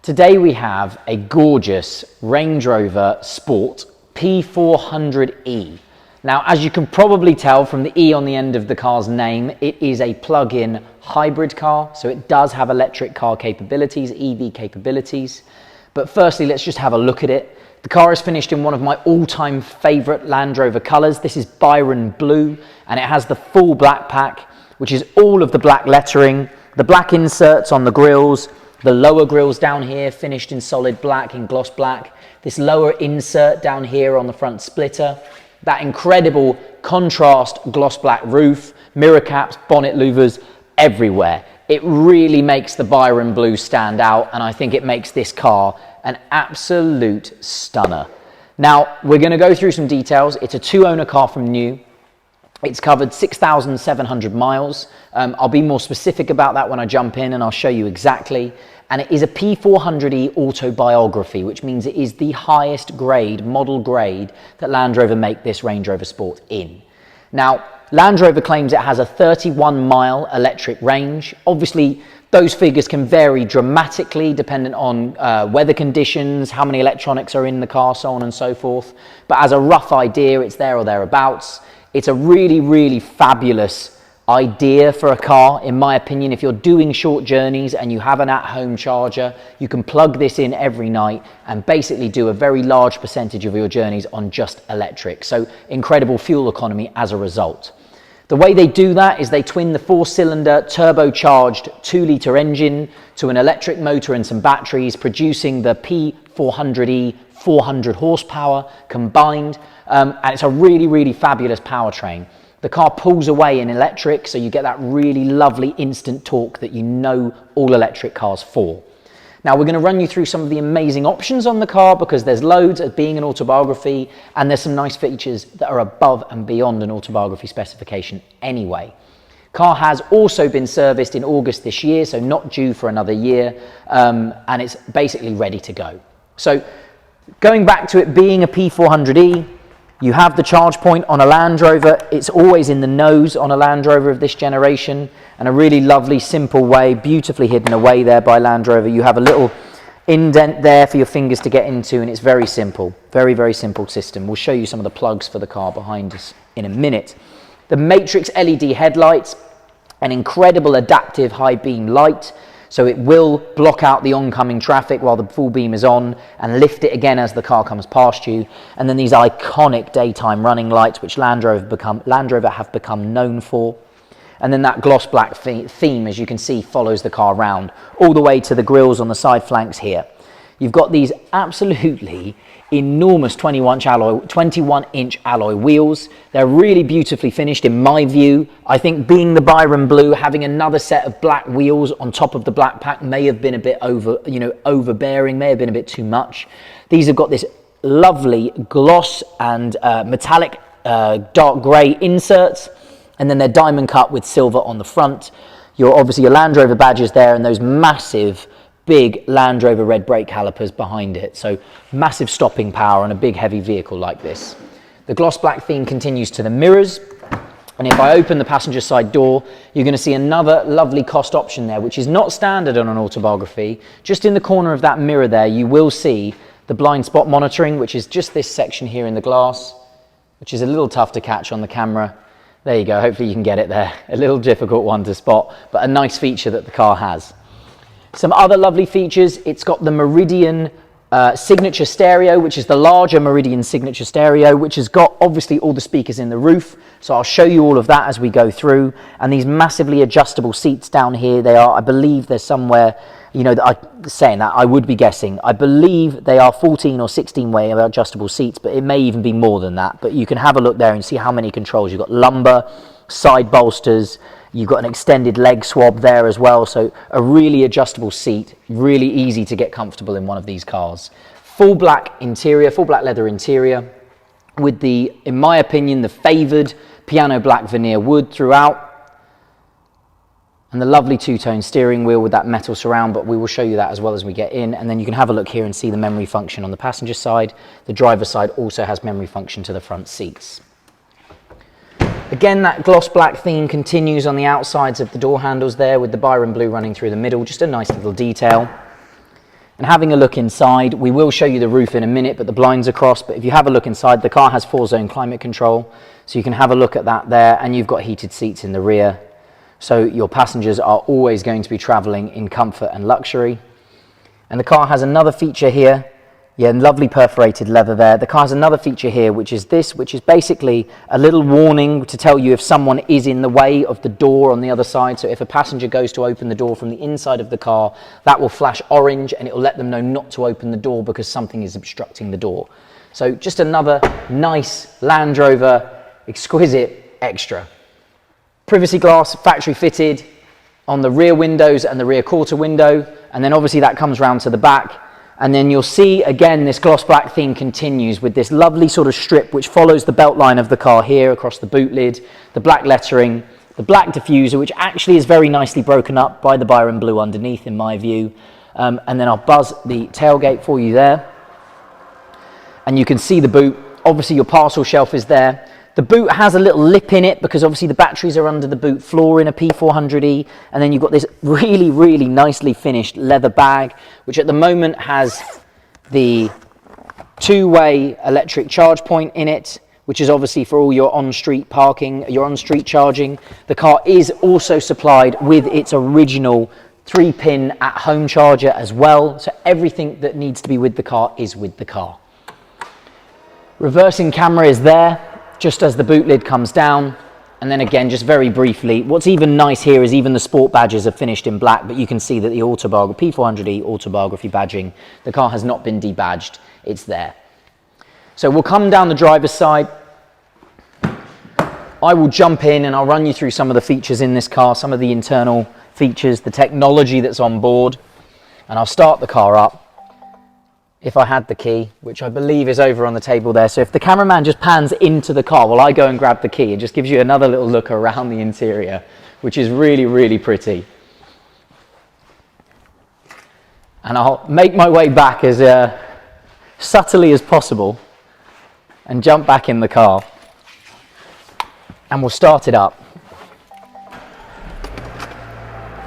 Today we have a gorgeous Range Rover Sport P400e. Now, as you can probably tell from the E on the end of the car's name, it is a plug-in hybrid car, so it does have electric car capabilities, EV capabilities. But firstly, let's just have a look at it. The car is finished in one of my all-time favourite Land Rover colours. This is Byron blue, and it has the full black pack, which is all of the black lettering, the black inserts on the grills, the lower grills down here finished in solid black, in gloss black, this lower insert down here on the front splitter, that incredible contrast gloss black roof, mirror caps, bonnet louvers, everywhere. It really makes the Byron blue stand out, and I think it makes this car an absolute stunner. Now, we're going to go through some details. It's a two-owner car from new. It's covered 6,700 miles. I'll be more specific about that when I jump in, and I'll show you exactly. And it is a P400e autobiography, which means it is the highest grade, model grade, that Land Rover make this Range Rover Sport in. Now, Land Rover claims it has a 31-mile electric range. Obviously, those figures can vary dramatically dependent on weather conditions, how many electronics are in the car, so on and so forth. But as a rough idea, it's there or thereabouts. It's a really, really fabulous idea for a car, in my opinion. If you're doing short journeys and you have an at-home charger, you can plug this in every night and basically do a very large percentage of your journeys on just electric. So incredible fuel economy as a result. The way they do that is they twin the 4-cylinder turbocharged 2-litre engine to an electric motor and some batteries, producing the P400e 400 horsepower combined. And it's a really, really fabulous powertrain. The car pulls away in electric, so you get that really lovely instant torque that you know all electric cars for. Now, we're going to run you through some of the amazing options on the car, because there's loads of being an autobiography, and there's some nice features that are above and beyond an autobiography specification anyway. Car has also been serviced in August this year, so not due for another year, and it's basically ready to go. So going back to it being a P400e, you have the charge point on a Land Rover. It's always in the nose on a Land Rover of this generation, and a really lovely, simple way, beautifully hidden away there by Land Rover. You have a little indent there for your fingers to get into, and it's very simple. Very, very simple system. We'll show you some of the plugs for the car behind us in a minute. The Matrix LED headlights, an incredible adaptive high beam light, so it will block out the oncoming traffic while the full beam is on and lift it again as the car comes past you. And then these iconic daytime running lights, which Land Rover have become known for. And then that gloss black theme, as you can see, follows the car around all the way to the grills on the side flanks here. You've got these absolutely enormous 21-inch alloy wheels. They're really beautifully finished in my view. I think being the Byron blue, having another set of black wheels on top of the black pack may have been a bit overbearing, may have been a bit too much. These have got this lovely gloss and metallic dark grey inserts, and then they're diamond cut with silver on the front. Obviously your Land Rover badges there, and those massive big Land Rover red brake calipers behind it. So massive stopping power on a big heavy vehicle like this. The gloss black theme continues to the mirrors. And if I open the passenger side door, you're going to see another lovely cost option there, which is not standard on an autobiography. Just in the corner of that mirror there, you will see the blind spot monitoring, which is just this section here in the glass, which is a little tough to catch on the camera. There you go. Hopefully you can get it there. A little difficult one to spot, but a nice feature that the car has. Some other lovely features, it's got the Meridian signature stereo, which is the larger Meridian signature stereo, which has got obviously all the speakers in the roof. So I'll show you all of that as we go through. And these massively adjustable seats down here, they are, I believe there's somewhere, saying that, I would be guessing. I believe they are 14 or 16 way adjustable seats, but it may even be more than that. But you can have a look there and see how many controls. You've got lumbar, side bolsters, you've got an extended leg swab there as well, so a really adjustable seat, really easy to get comfortable in one of these cars. Full black interior, full black leather interior, with the, in my opinion, the favoured piano black veneer wood throughout, and the lovely two-tone steering wheel with that metal surround, but we will show you that as well as we get in. And then you can have a look here and see the memory function on the passenger side. The driver's side also has memory function to the front seats. Again, that gloss black theme continues on the outsides of the door handles there, with the Byron blue running through the middle, just a nice little detail. And having a look inside, we will show you the roof in a minute, but the blinds are crossed. But if you have a look inside, the car has 4-zone climate control. So you can have a look at that there, and you've got heated seats in the rear. So your passengers are always going to be traveling in comfort and luxury. And the car has another feature here. Yeah, lovely perforated leather there. The car has another feature here, which is basically a little warning to tell you if someone is in the way of the door on the other side. So if a passenger goes to open the door from the inside of the car, that will flash orange and it will let them know not to open the door because something is obstructing the door. So just another nice Land Rover exquisite extra. Privacy glass, factory fitted on the rear windows and the rear quarter window. And then obviously that comes round to the back. And then you'll see, again, this gloss black theme continues with this lovely sort of strip which follows the belt line of the car here across the boot lid, the black lettering, the black diffuser, which actually is very nicely broken up by the Byron blue underneath, in my view. And then I'll buzz the tailgate for you there. And you can see the boot. Obviously, your parcel shelf is there. The boot has a little lip in it because obviously the batteries are under the boot floor in a P400e. And then you've got this really, really nicely finished leather bag, which at the moment has the 2-way electric charge point in it, which is obviously for all your on-street parking, your on-street charging. The car is also supplied with its original 3-pin at-home charger as well. So everything that needs to be with the car is with the car. Reversing camera is there, just as the boot lid comes down. And then again, just very briefly, what's even nice here is even the sport badges are finished in black, but you can see that the P400e autobiography badging, the car has not been debadged, it's there. So we'll come down the driver's side. I will jump in and I'll run you through some of the features in this car, some of the internal features, the technology that's on board, and I'll start the car up. If I had the key, which I believe is over on the table there. So if the cameraman just pans into the car while I go and grab the key, it just gives you another little look around the interior, which is really, really pretty. And I'll make my way back as subtly as possible and jump back in the car. And we'll start it up.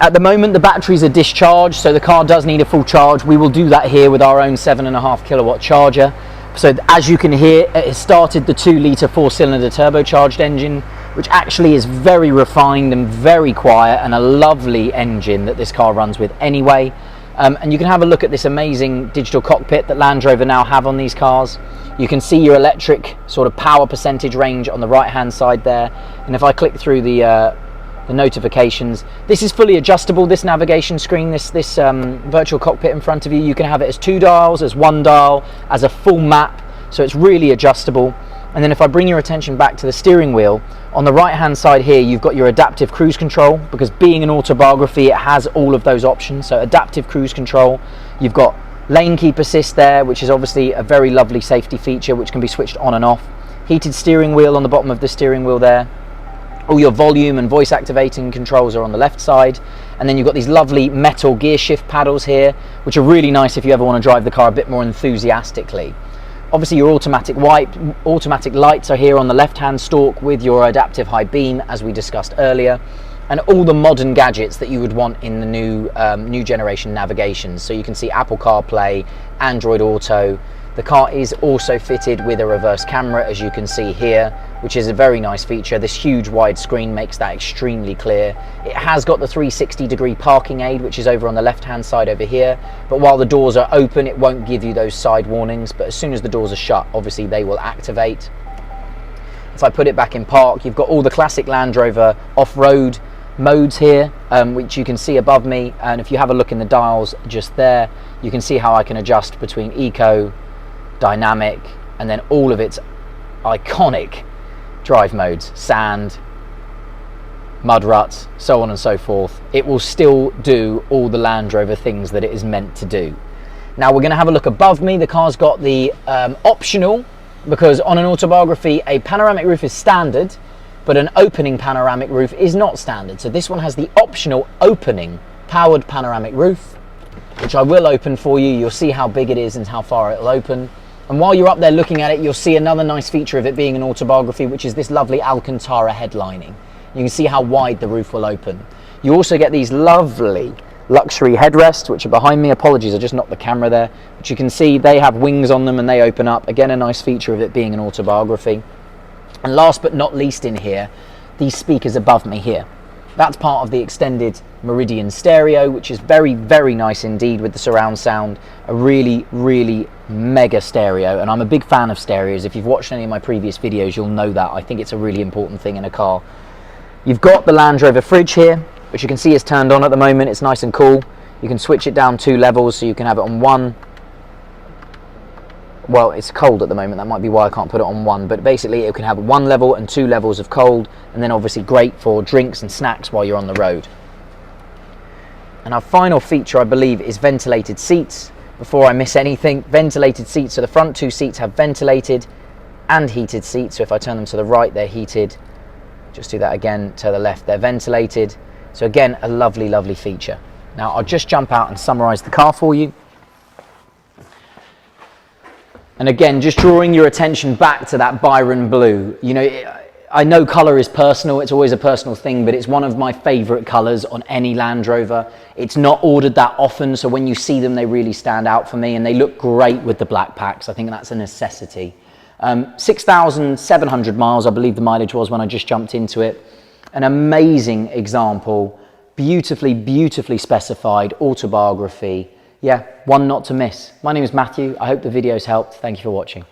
At the moment, the batteries are discharged, so the car does need a full charge. We will do that here with our own 7.5 kilowatt charger. So as you can hear, it has started the 2-litre 4-cylinder turbocharged engine, which actually is very refined and very quiet, and a lovely engine that this car runs with anyway. And you can have a look at this amazing digital cockpit that Land Rover now have on these cars. You can see your electric sort of power percentage range on the right-hand side there. And if I click through the notifications, this is fully adjustable, this navigation screen, this virtual cockpit in front of you. You can have it as 2 dials, as 1 dial, as a full map, so it's really adjustable. And then if I bring your attention back to the steering wheel, on the right hand side here you've got your adaptive cruise control, because being an autobiography it has all of those options. So adaptive cruise control, you've got lane keep assist there, which is obviously a very lovely safety feature which can be switched on and off. Heated steering wheel on the bottom of the steering wheel there. All your volume and voice activating controls are on the left side. And then you've got these lovely metal gear shift paddles here, which are really nice if you ever want to drive the car a bit more enthusiastically. Obviously your automatic lights are here on the left hand stalk with your adaptive high beam, as we discussed earlier, and all the modern gadgets that you would want in the new generation navigations. So you can see Apple CarPlay, Android Auto. The car is also fitted with a reverse camera, as you can see here, which is a very nice feature. This huge wide screen makes that extremely clear. It has got the 360-degree parking aid, which is over on the left-hand side over here. But while the doors are open, it won't give you those side warnings. But as soon as the doors are shut, obviously they will activate. If I put it back in park, you've got all the classic Land Rover off-road modes here, which you can see above me. And if you have a look in the dials just there, you can see how I can adjust between Eco, Dynamic, and then all of its iconic drive modes, sand, mud ruts, so on and so forth. It will still do all the Land Rover things that it is meant to do. Now we're going to have a look above me. The car's got the optional, because on an autobiography a panoramic roof is standard, but an opening panoramic roof is not standard. So this one has the optional opening powered panoramic roof, which I will open for you. You'll see how big it is and how far it'll open. And while you're up there looking at it, you'll see another nice feature of it being an autobiography, which is this lovely Alcantara headlining. You can see how wide the roof will open. You also get these lovely luxury headrests, which are behind me. Apologies, I just knocked the camera there. But you can see they have wings on them and they open up. Again, a nice feature of it being an autobiography. And last but not least in here, these speakers above me here. That's part of the extended Meridian stereo, which is very, very nice indeed with the surround sound. A really, really mega stereo. And I'm a big fan of stereos. If you've watched any of my previous videos, you'll know that. I think it's a really important thing in a car. You've got the Land Rover fridge here, which you can see is turned on at the moment. It's nice and cool. You can switch it down 2 levels, so you can have it on 1. Well, it's cold at the moment, that might be why I can't put it on 1, but basically it can have 1 level and 2 levels of cold, and then obviously great for drinks and snacks while you're on the road. And our final feature, I believe, is ventilated seats. Before I miss anything, ventilated seats, so the front 2 seats have ventilated and heated seats, so if I turn them to the right, they're heated. Just do that again, to the left, they're ventilated. So again, a lovely, lovely feature. Now I'll just jump out and summarize the car for you. And again, just drawing your attention back to that Byron blue. You know, I know colour is personal, it's always a personal thing, but it's one of my favourite colours on any Land Rover. It's not ordered that often, so when you see them, they really stand out for me, and they look great with the black packs. I think that's a necessity. 6,700 miles, I believe the mileage was when I just jumped into it. An amazing example, beautifully, beautifully specified autobiography. Yeah, one not to miss. My name is Matthew. I hope the video's helped. Thank you for watching.